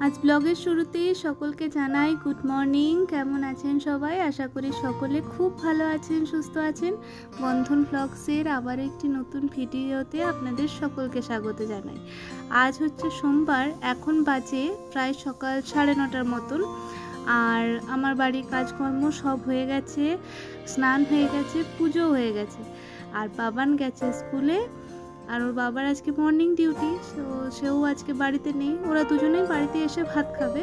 আজ ব্লগের শুরুতেই সকলকে জানাই গুড মর্নিং। কেমন আছেন সবাই? আশা করি সকলে খুব ভালো আছেন, সুস্থ আছেন। বন্ধন ব্লগসের আবার একটি নতুন ভিডিওতে আপনাদের সকলকে স্বাগত জানাই। আজ হচ্ছে সোমবার, এখন বাজে প্রায় সকাল 9:30 মতন। আর আমার বাড়ির কাজকর্ম সব হয়ে গেছে, স্নান হয়ে গেছে, পুজো হয়ে গেছে। আর বাবান গেছে স্কুলে, আর ওর বাবার আজকে মর্নিং ডিউটি, তো সেও আজকে বাড়িতে নেই। ওরা দুজনেই বাড়িতে এসে ভাত খাবে।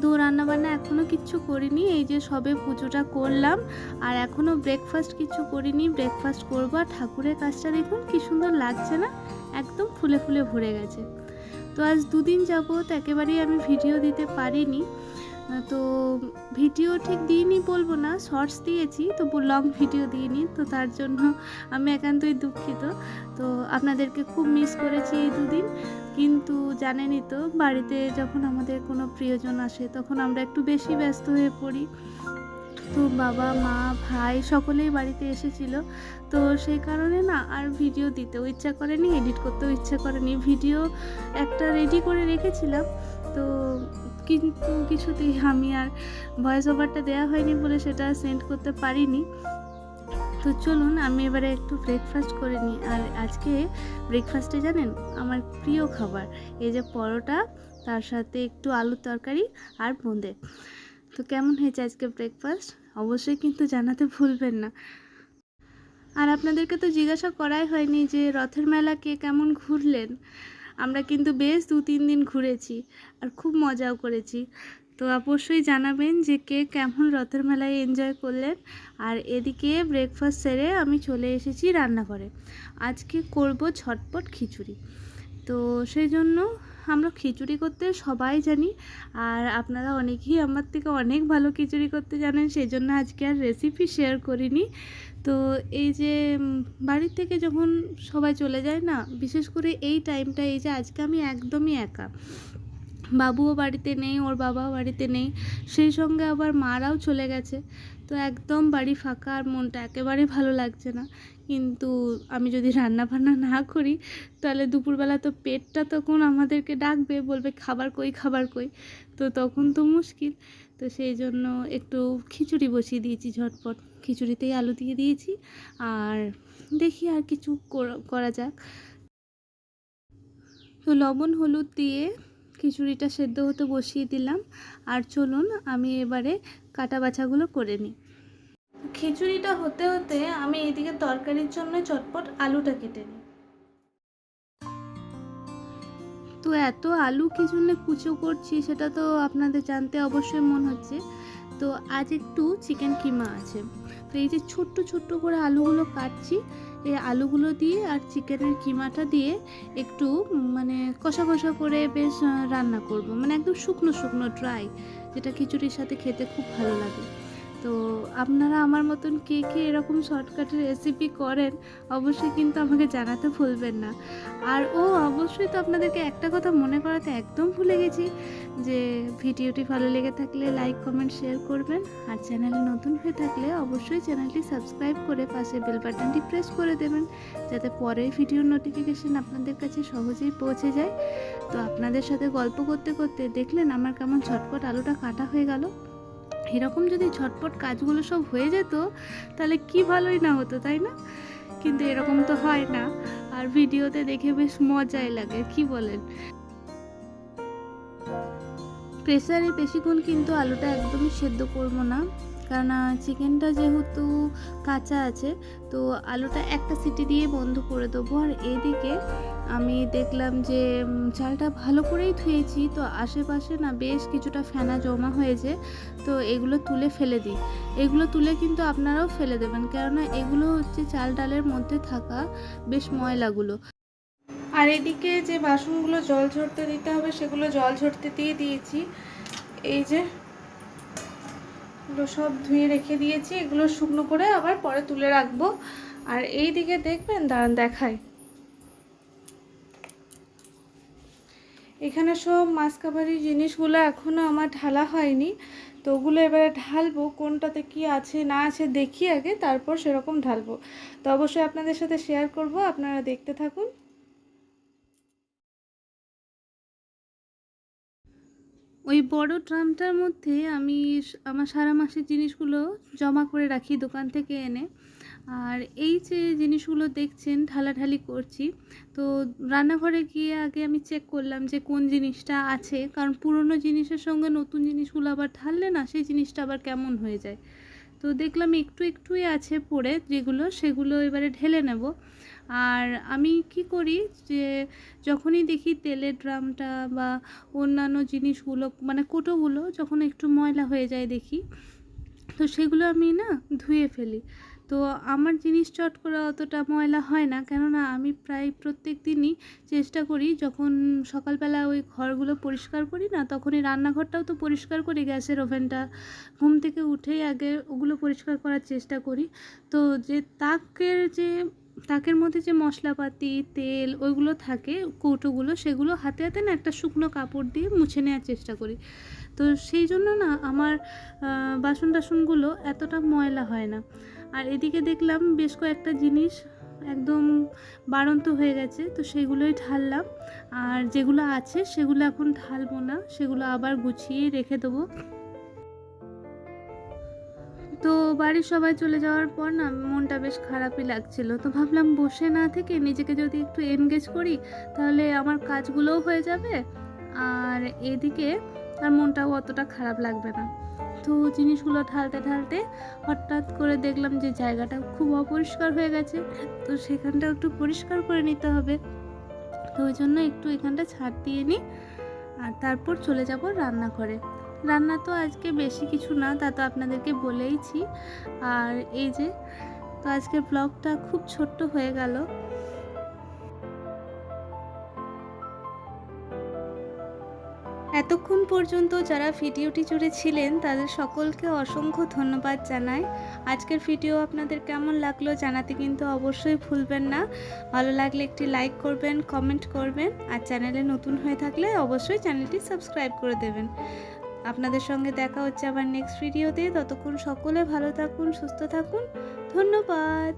তো রান্নাবান্না এখনও কিচ্ছু করিনি, এই যে সবে পুজোটা করলাম আর এখনও ব্রেকফাস্ট কিছু করিনি। ব্রেকফাস্ট করবো। আর ঠাকুরের কাজটা দেখুন কি সুন্দর লাগছে না, একদম ফুলে ফুলে ভরে গেছে। তো আজ দুদিন যাবত একেবারেই আমি ভিডিও দিতে পারিনি। তো ভিডিও ঠিক দিইনি বলবো না, শর্টস দিয়েছি, তবু লং ভিডিও দিইনি। তো তার জন্য আমি একান্তই দুঃখিত। তো আপনাদেরকে খুব মিস করেছি এই দুদিন। কিন্তু জানেনই তো, বাড়িতে যখন আমাদের কোনো প্রিয়জন আসে তখন আমরা একটু বেশি ব্যস্ত হয়ে পড়ি। তো বাবা, মা, ভাই সকলেই বাড়িতে এসেছিল। তো সেই কারণে না আর ভিডিও দিতেও ইচ্ছা করেনি, এডিট করতেও ইচ্ছা করেনি। ভিডিও একটা রেডি করে রেখেছিলাম, তো কিন্তু কিছুতেই আমি আর ভয়েস ওভারটা দেওয়া হয়নি বলে সেটা সেন্ড করতে পারিনি। তো চলুন আমি এবারে একটু ব্রেকফাস্ট করে নিই। আর আজকে ব্রেকফাস্টে জানেন আমার প্রিয় খাবার, এই যে পরোটা, তার সাথে একটু আলুর তরকারি আর বোঁদে। তো কেমন হয়েছে আজকে ব্রেকফাস্ট অবশ্যই কিন্তু জানাতে ভুলবেন না। আর আপনাদেরকে তো জিজ্ঞাসা করাই হয়নি যে রথের মেলা কে কেমন ঘুরলেন। আমরা কিন্তু বেশ 2-3 দিন ঘুরেছি আর খুব মজাও করেছি। তো অবশ্যই জানাবেন যে কে কেমন রথের মেলায় এনজয় করলেন। আর এদিকে ব্রেকফাস্ট সেরে আমি চলে এসেছি রান্নাঘরে। আজকে করব ঝটপট খিচুড়ি। তো সেই জন্য আমরা খিচুড়ি করতে সবাই জানি, আর আপনারা অনেকেই আমার থেকে অনেক ভালো খিচুড়ি করতে জানেন, সেই জন্য আজকে আর রেসিপি শেয়ার করিনি। তো এই যে বাড়ির থেকে যখন সবাই চলে যায় না, বিশেষ করে এই টাইমটা, এই যে আজকে আমি একদমই একা, বাবুও বাড়িতে নেই, ওর বাবাও বাড়িতে নেই, সেই সঙ্গে আবার মারাও চলে গেছে। তো একদম বাড়ি ফাঁকা আর মনটা একেবারে ভালো লাগছে না। কিন্তু আমি যদি রান্না বান্না না করি তাহলে দুপুরবেলা তো পেটটা তখন আমাদেরকে ডাকবে, বলবে খাবার কই, খাবার কই। তো তখন তো মুশকিল। তো সেই জন্য একটু খিচুড়ি বসিয়ে দিয়েছি ঝটপট। খিচুড়িতেই আলু দিয়ে দিয়েছি, আর দেখি আর কিছু করা যাক। তো লবণ হলুদ দিয়ে খিচুড়িটা সেদ্ধ হতে বসিয়ে দিলাম। আর চলুন আমি এবারে কাটা বাছাগুলো করে নিই। খিচুড়িটা হতে হতে আমি এদিকে তরকারির জন্য চটপট আলুটা কেটে নিই। তো এত আলু কি জন্য কুচো করছি সেটা তো আপনাদের জানতে অবশ্যই মন হচ্ছে। তো আজ একটু চিকেন কিমা আছে, তো এই যে ছোট্ট ছোট্ট করে আলুগুলো কাটছি, এই আলুগুলো দিয়ে আর চিকেনের কিমাটা দিয়ে একটু মানে কষা কষা করে বেশ রান্না করব, মানে একদম শুকনো শুকনো ড্রাই, যেটা খিচুড়ির সাথে খেতে খুব ভালো লাগে। তো আপনারা আমার মতন কে কে এরকম শর্টকাটের রেসিপি করেন অবশ্যই কিন্তু আমাকে জানাতে ভুলবেন না। আর অবশ্যই তো আপনাদেরকে একটা কথা মনে করাতে একদম ভুলে গেছি, যে ভিডিওটি ভালো লেগে থাকলে লাইক কমেন্ট শেয়ার করবেন। আর চ্যানেলে নতুন হয়ে থাকলে অবশ্যই চ্যানেলটি সাবস্ক্রাইব করে পাশে বেল বাটনটি প্রেস করে দেবেন, যাতে পরের ভিডিওর নোটিফিকেশান আপনাদের কাছে সহজেই পৌঁছে যায়। তো আপনাদের সাথে গল্প করতে করতে দেখলেন আমার কেমন ঝটপট আলুটা কাটা হয়ে গেল। এরকম যদি ঝটপট কাজগুলো সব হয়ে যেত তাহলে কি ভালোই না হতো, তাই না? কিন্তু এরকম তো হয় না, আর ভিডিওতে দেখে বেশ মজাই লাগে, কি বলেন? প্রেসারে বেশিক্ষণ কিন্তু আলুটা একদমই সেদ্ধ করব না, কারণ চিকেনটা যেহেতু কাঁচা আছে, তো আলুটা একটা সিটি দিয়ে বন্ধ করে দেবো। আর এদিকে আমি দেখলাম যে চালটা ভালো করেই ধুয়েছি, তো আশেপাশে না বেশ কিছুটা ফেনা জমা হয়েছে, তো এগুলো তুলে ফেলে দিই। এগুলো তুলে কিন্তু আপনারাও ফেলে দেবেন, কেননা এগুলো হচ্ছে চাল ডালের মধ্যে থাকা বেশ ময়লাগুলো। আর এদিকে যে বাসনগুলো জল ঝরতে দিতে হবে সেগুলো জল ঝরতে দিয়ে দিয়েছি। এই যে এগুলো সব ধুয়ে রেখে দিয়েছি, এগুলো শুকনো করে আবার পরে তুলে রাখবো। আর এই দিকে দেখবেন, দাঁড়ান দেখাই, এখানে সব মাসকাবারি জিনিসগুলো এখনও আমার ঢালা হয়নি, তো ওগুলো এবারে ঢালবো। কোনটাতে কি আছে না আছে দেখি আগে, তারপর সেরকম ঢালবো। তো অবশ্যই আপনাদের সাথে শেয়ার করব, আপনারা দেখতে থাকুন। ওই বড় ড্রামটার মধ্যে আমি আমার সারা মাসের জিনিসগুলো জমা করে রাখি দোকান থেকে এনে। আর এই যে জিনিসগুলো দেখছেন ঢালাঢালি করছি, তো রান্নাঘরে গিয়ে আগে আমি চেক করলাম যে কোন জিনিসটা আছে, কারণ পুরনো জিনিসের সঙ্গে নতুন জিনিসগুলো আবার ঢাললে না সেই জিনিসটা আবার কেমন হয়ে যায়। তো দেখলাম একটু একটুই আছে পড়ে, যেগুলো সেগুলো এবারে ঢেলে নেব। আর আমি কি করি যে যখনই দেখি তেলের ড্রামটা বা অন্যান্য জিনিসগুলো মানে কোটোগুলো যখন একটু ময়লা হয়ে যায় দেখি, তো সেগুলো আমি না ধুয়ে ফেলি। তো আমার জিনিস চট করে অতটা ময়লা হয় না, কেননা আমি প্রায় প্রত্যেক দিনই চেষ্টা করি যখন সকালবেলা ওই ঘরগুলো পরিষ্কার করি না, তখনই রান্নাঘরটাও তো পরিষ্কার করি, গ্যাসের ওভেনটা ঘুম থেকে উঠেই আগে ওগুলো পরিষ্কার করার চেষ্টা করি। তো যে তাকের মধ্যে যে মশলাপাতি তেল ওইগুলো থাকে কৌটোগুলো, সেগুলো হাতে হাতে না একটা শুকনো কাপড় দিয়ে মুছে নেওয়ার চেষ্টা করি। তো সেই জন্য না আমার বাসন টাসনগুলো এতটা ময়লা হয় না। আর এদিকে দেখলাম বেশ কয়েকটা জিনিস একদম বাড়ন্ত হয়ে গেছে, তো সেগুলোই ঢাললাম। আর যেগুলো আছে সেগুলো এখন ঢালবো না, সেগুলো আবার গুছিয়ে রেখে দেবো। তো বাড়ির সবাই চলে যাওয়ার পর না মনটা বেশ খারাপই লাগছিল, তো ভাবলাম বসে না থেকে নিজেকে যদি একটু এনগেজ করি তাহলে আমার কাজগুলোও হয়ে যাবে, আর এদিকে আর মনটাও অতটা খারাপ লাগবে না। তো জিনিসগুলো ঢালতে ঢালতে হঠাৎ করে দেখলাম যে জায়গাটা খুব অপরিষ্কার হয়ে গেছে, তো সেখানটাও একটু পরিষ্কার করে নিতে হবে। তো ওই জন্য একটু এখানটা ছাড় দিয়ে নিই, আর তারপর চলে যাব রান্নাঘরে। রান্না তো আজকে বেশি কিছু না, তা তো আপনাদেরকে বলেইছি। আর এই যে, তো আজকের ব্লগটা খুব ছোট্ট হয়ে গেল। এতক্ষণ পর্যন্ত যারা ভিডিওটি জুড়ে ছিলেন তাদের সকলকে অসংখ্য ধন্যবাদ জানাই। আজকের ভিডিও আপনাদের কেমন লাগলো জানাতে কিন্তু অবশ্যই ভুলবেন না। ভালো লাগলে একটি লাইক করবেন, কমেন্ট করবেন, আর চ্যানেলে নতুন হয়ে থাকলে অবশ্যই চ্যানেলটি সাবস্ক্রাইব করে দেবেন। আপনাদের সঙ্গে দেখা হচ্ছে আবার নেক্সট ভিডিওতে। ততক্ষণ সকলে ভালো থাকুন, সুস্থ থাকুন। ধন্যবাদ।